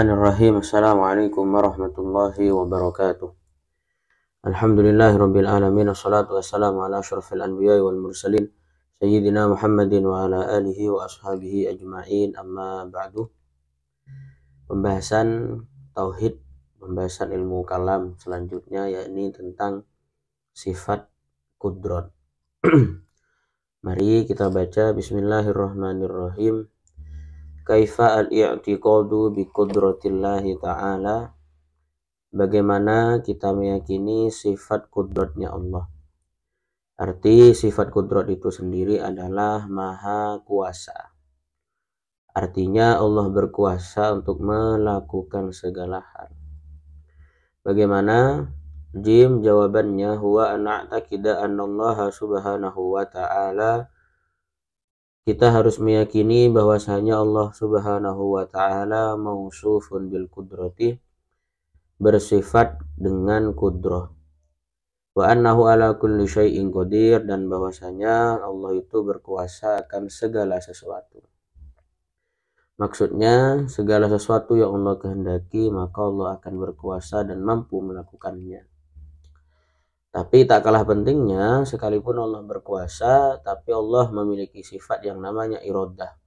Bismillahirrahmanirrahim. Assalamualaikum warahmatullahi wabarakatuh. Alhamdulillahirabbil alamin, wassalatu wassalamu ala asyrofil anbiya'i wal mursalin sayyidina Muhammadin wa ala alihi wa ashabihi ajma'in, amma ba'du. Pembahasan tauhid, pembahasan ilmu kalam selanjutnya, yakni tentang sifat qudrat. Mari kita baca. Bismillahirrahmanirrahim. Kaifa al-i'tiqadu bi qudratillahi ta'ala. Bagaimana kita meyakini sifat kudratnya Allah. Arti sifat kudrat itu sendiri adalah maha kuasa. Artinya Allah berkuasa untuk melakukan segala hal. Bagaimana? Jim, jawabannya huwa an'taqida annallaha subhanahu wa ta'ala. Kita harus meyakini bahwasanya Allah subhanahu wa ta'ala mausufun bil qudrati, bersifat dengan kudrah. Wa annahu ala kulli syai'in qadir, dan bahwasanya Allah itu berkuasa akan segala sesuatu. Maksudnya segala sesuatu yang Allah kehendaki maka Allah akan berkuasa dan mampu melakukannya. Tapi tak kalah pentingnya, sekalipun Allah berkuasa, tapi Allah memiliki sifat yang namanya iradah.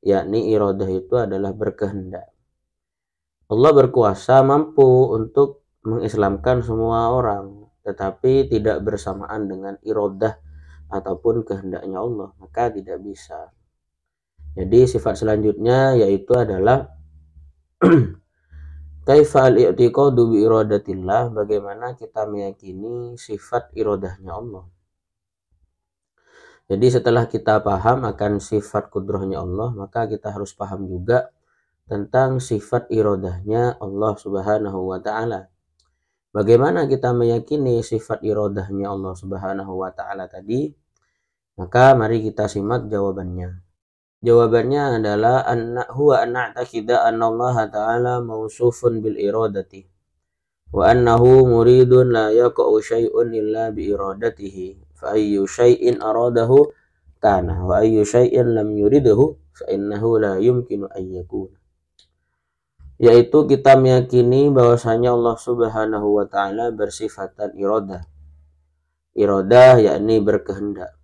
Yakni iradah itu adalah berkehendak. Allah berkuasa mampu untuk mengislamkan semua orang, tetapi tidak bersamaan dengan iradah ataupun kehendaknya Allah, maka tidak bisa. Jadi sifat selanjutnya yaitu adalah kaifa al-i'tiqadu bi iradatillah, bagaimana kita meyakini sifat iradahnya Allah. Jadi setelah kita paham akan sifat kudrahnya Allah, maka kita harus paham juga tentang sifat iradahnya Allah subhanahu wa ta'ala. Bagaimana kita meyakini sifat iradahnya Allah subhanahu wa ta'ala tadi? Maka mari kita simak jawabannya. Jawabannya adalah huwa an'taqida annallaha ta'ala mausufun bil iradati wa annahu muridun la yaqa'u syai'un illa bi iradatihi fa ayyu syai'in aradahu kana wa ayyu syai'in lam yuridhu fa innahu la yumkinu an yakuna. Yaitu kita meyakini bahwasanya Allah subhanahu wa ta'ala bersifatan iradah. Iradah yakni berkehendak.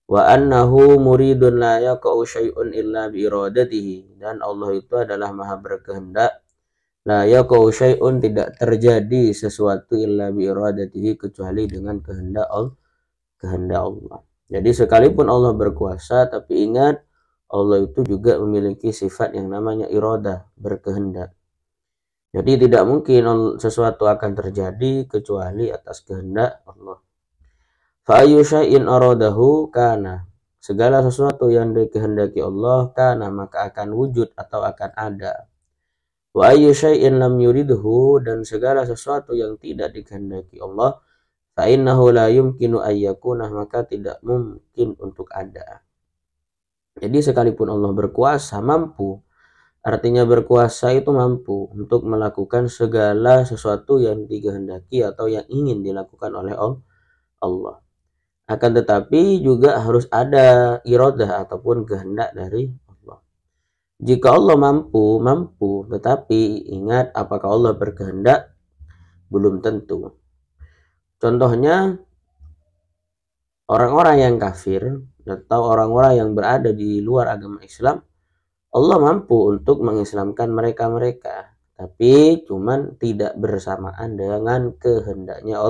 Wa annahu muridun la yaqa'u syai'un illa bi iradatihi, dan Allah itu adalah maha berkehendak. La yaqa'u syai'un, tidak terjadi sesuatu illa bi iradatihi, kecuali dengan kehendak Allah. Jadi sekalipun Allah berkuasa, tapi ingat Allah itu juga memiliki sifat yang namanya iradah, berkehendak. Jadi tidak mungkin sesuatu akan terjadi kecuali atas kehendak Allah. Fa ayyu syai'in aradahu kana, segala sesuatu yang dikehendaki Allah kana maka akan wujud atau akan ada. Wa ayyu syai'in lam yuridhu, dan segala sesuatu yang tidak dikehendaki Allah, fa innahu la yumkinu ayyakuna, maka tidak mungkin untuk ada. Jadi sekalipun Allah berkuasa, mampu, artinya berkuasa itu mampu untuk melakukan segala sesuatu yang dikehendaki atau yang ingin dilakukan oleh Allah. Akan tetapi juga harus ada iradah ataupun kehendak dari Allah. Jika Allah mampu, tetapi ingat, apakah Allah berkehendak? Belum tentu. Contohnya orang-orang yang kafir atau orang-orang yang berada di luar agama Islam, Allah mampu untuk mengislamkan mereka, tapi cuman tidak bersamaan dengan kehendaknya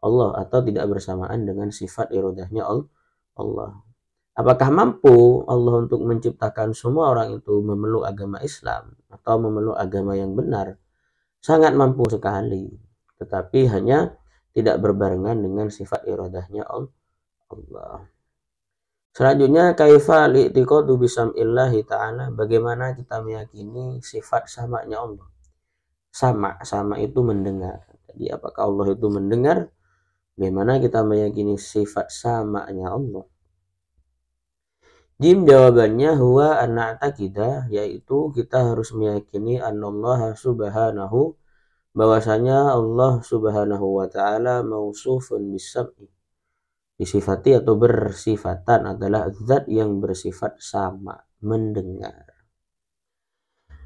Allah atau tidak bersamaan dengan sifat iradahnya Allah. Apakah mampu Allah untuk menciptakan semua orang itu memeluk agama Islam atau memeluk agama yang benar? Sangat mampu sekali, tetapi hanya tidak berbarengan dengan sifat iradahnya Allah. Selanjutnya, kaifa al-i'tiqadu bi sam'illahi ta'ala, bagaimana kita meyakini sifat samanya Allah. Sama itu mendengar. Jadi apakah Allah itu mendengar? Bagaimana kita meyakini sifat samanya Allah? Jim, jawabannya huwa an'taqida, yaitu kita harus meyakini annallaha subhanahu, bahwasanya Allah subhanahu wa ta'ala mausufun bis-sam'i, disifati atau bersifatan adalah zat yang bersifat sama, mendengar.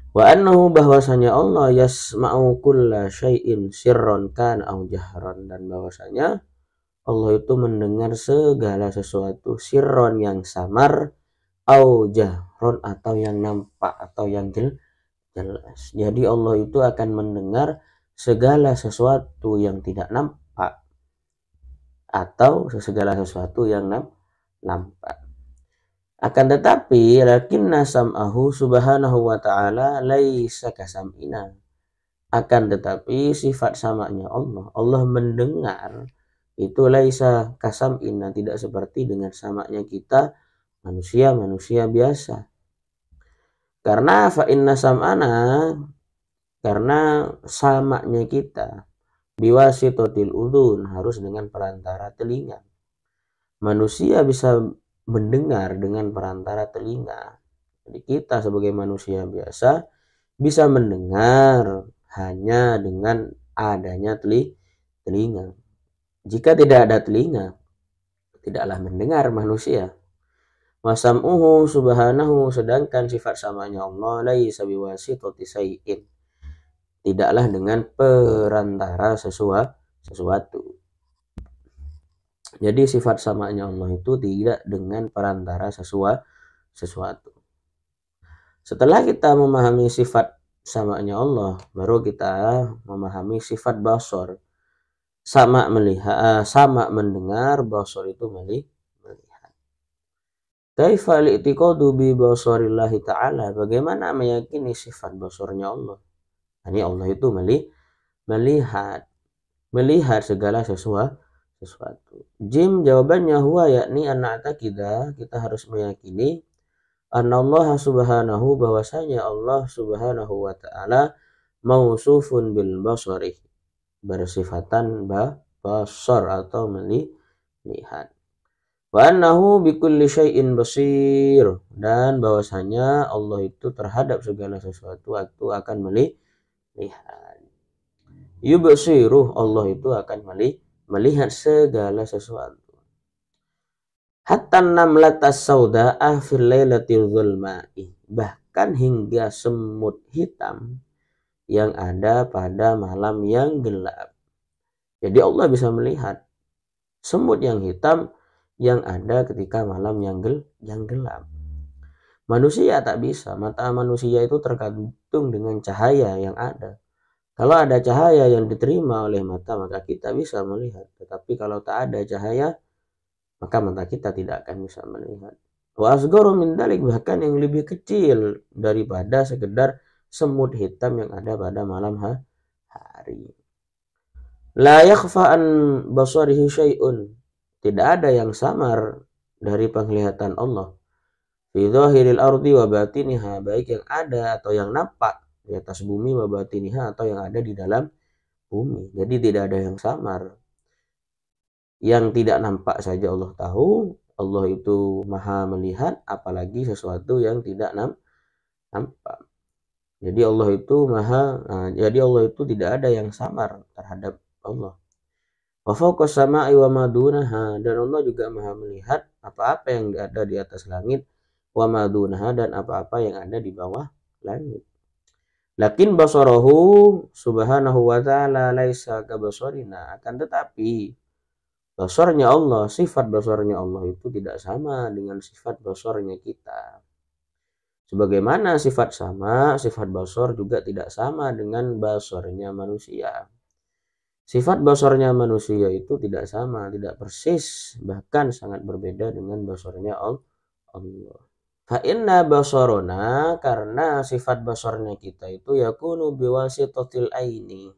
Wa annahu bahwasanya Allah yasma'u kulla syai'in sirron kan au jahran, dan bahwasanya Allah itu mendengar segala sesuatu sirron yang samar au jahron atau yang nampak atau yang jelas. Jadi Allah itu akan mendengar segala sesuatu yang tidak nampak atau segala sesuatu yang nampak. Akan tetapi lakinna sam'ahu subhanahu wa ta'ala laisa kasam'ina. Akan tetapi sifat samanya Allah, Allah mendengar itu laisa kasam'ina, tidak seperti dengan samanya kita manusia biasa. Karena fa inna sam'ana, karena samanya kita biwasitotil udhun, harus dengan perantara telinga. Manusia bisa mendengar dengan perantara telinga. Jadi kita sebagai manusia biasa bisa mendengar hanya dengan adanya telinga. Jika tidak ada telinga, tidaklah mendengar manusia. Wasam'uhu subhanahu, sedangkan sifat samanya Allah laisa biwasitati syai'in, tidaklah dengan perantara sesuatu. Jadi sifat samanya Allah itu tidak dengan perantara sesuatu. Setelah kita memahami sifat samanya Allah, baru kita memahami sifat basor. Sama melihat, sama mendengar, basor itu melihat. Kaifa li'tiqadu bi basarillahi ta'ala, bagaimana meyakini sifat basornya Allah? Ini Allah itu melihat segala sesuatu. Jim, jawabannya huwa yakni an-na'taqidah, kita harus meyakini Allah subhanahu, bahwasanya Allah subhanahu wa ta'ala mausufun bil basari, bersifatan basar atau melihat. Wa annahu bikulli syai'in basir, dan bahwasanya Allah itu terhadap segala sesuatu itu akan melihat. Yubsiruh, Allah itu akan melihat segala sesuatu. Hatta namlatas sauda'a fil lailatil zulma'i, bahkan hingga semut hitam yang ada pada malam yang gelap. Jadi Allah bisa melihat semut yang hitam yang ada ketika malam yang gelap. Manusia tak bisa, mata manusia itu tergantung dengan cahaya yang ada. Kalau ada cahaya yang diterima oleh mata, maka kita bisa melihat. Tetapi kalau tak ada cahaya, maka mata kita tidak akan bisa melihat. Wa asgharu min dalik, bahkan yang lebih kecil daripada sekedar semut hitam yang ada pada malam hari. La yakhfa an basarihi syai'un, tidak ada yang samar dari penglihatan Allah. Fi dhahiril ardi wa batiniha, baik yang ada atau yang nampak di atas bumi, wa batiniha, atau yang ada di dalam bumi. Jadi tidak ada yang samar. Yang tidak nampak saja Allah tahu, Allah itu maha melihat, apalagi sesuatu yang tidak nampak. Jadi Allah itu tidak ada yang samar terhadap Allah. Wa fawqas sama'i wa ma dunaha, dan Allah juga maha melihat apa-apa yang ada di atas langit, wa ma dunaha, dan apa-apa yang ada di bawah langit. Lakin basarahu subhanahu wa ta'ala laisa kabasarina, akan tetapi basarnya Allah, sifat basarnya Allah itu tidak sama dengan sifat basarnya kita. Sebagaimana sifat basar juga tidak sama dengan basarnya manusia. Sifat basarnya manusia itu tidak sama, tidak persis, bahkan sangat berbeda dengan basarnya Allah. Fa inna basarona, karena sifat basarnya kita itu yakunu biwasitatil aini,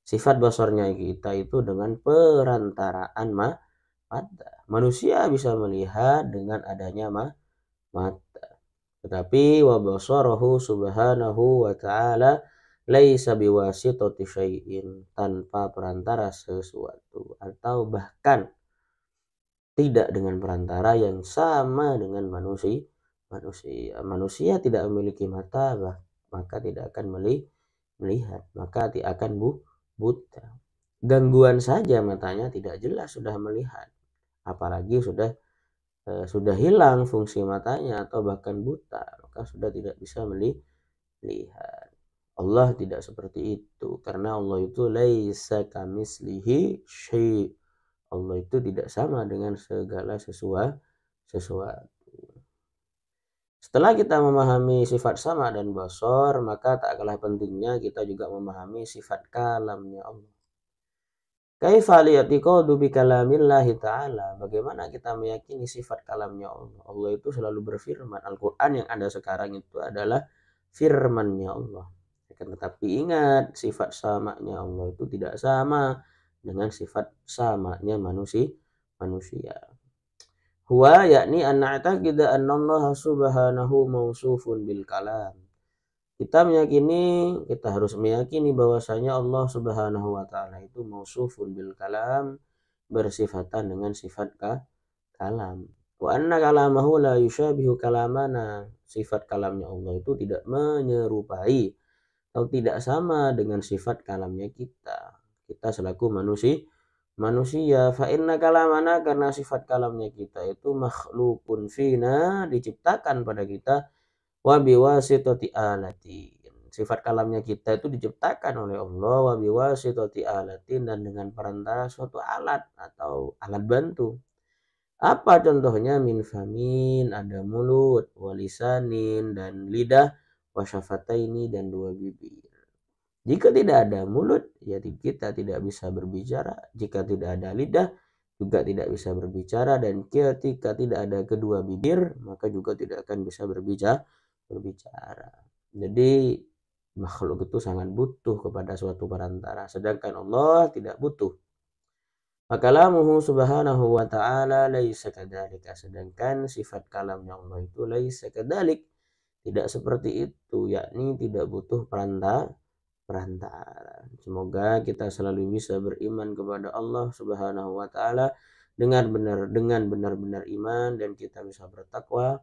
sifat basarnya kita itu dengan perantaraan mata. Manusia bisa melihat dengan adanya mata. Tetapi wa basarahu subhanahu wa ta'ala laisa biwasitati syai'in, tanpa perantara sesuatu, atau bahkan tidak dengan perantara yang sama dengan manusia. Manusia tidak memiliki mata, maka tidak akan melihat, maka akan buta. Gangguan saja matanya tidak jelas sudah melihat, apalagi sudah hilang fungsi matanya atau bahkan buta, maka sudah tidak bisa lihat. Allah tidak seperti itu karena Allah itu laisa kamitslihi syai'. Allah itu tidak sama dengan segala sesuatu. Setelah kita memahami sifat sama dan basor, maka tak kalah pentingnya kita juga memahami sifat kalamnya Allah. Kaifa li'tiqadu bi kalamillahi ta'ala? Bagaimana kita meyakini sifat kalamnya Allah? Allah itu selalu berfirman. Al-Quran yang ada sekarang itu adalah firmannya Allah. Akan tetapi ingat, sifat samanya Allah itu tidak sama dengan sifat samanya manusia. Huwa yakni an na'taqida anna Allah subhanahu mausufun bil kalam. Kita harus meyakini bahwasanya Allah Subhanahu wa taala itu mausufun bil kalam, bersifatan dengan sifat kalam. Wa anna kalamahu la yushabihu kalamana. Sifat kalamnya Allah itu tidak menyerupai atau tidak sama dengan sifat kalamnya kita. Kita selaku manusia fa inna kalamana, karena sifat kalamnya kita itu makhlukun fina, diciptakan pada kita, wa biwasitati alatin. Sifat kalamnya kita itu diciptakan oleh Allah wa biwasitati alatin, dan dengan perantara suatu alat atau alat bantu. Apa contohnya? Min famin, ada mulut, walisanin, dan lidah, wasyafataini, dan dua bibir. Jika tidak ada mulut, ya kita tidak bisa berbicara. Jika tidak ada lidah, juga tidak bisa berbicara. Dan ketika tidak ada kedua bibir, maka juga tidak akan bisa berbicara. Jadi makhluk itu sangat butuh kepada suatu perantara, sedangkan Allah tidak butuh. Kalamuhu subhanahu wa ta'ala laisa kadzalika, sedangkan sifat kalamnya Allah itu laisa kadzalik, tidak seperti itu, yakni tidak butuh perantara. Semoga kita selalu bisa beriman kepada Allah Subhanahu wa taala dengan benar-benar iman, dan kita bisa bertakwa,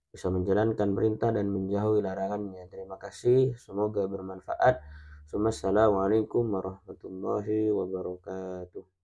bisa menjalankan perintah dan menjauhi larangannya. Terima kasih, semoga bermanfaat. Assalamualaikum warahmatullahi wabarakatuh.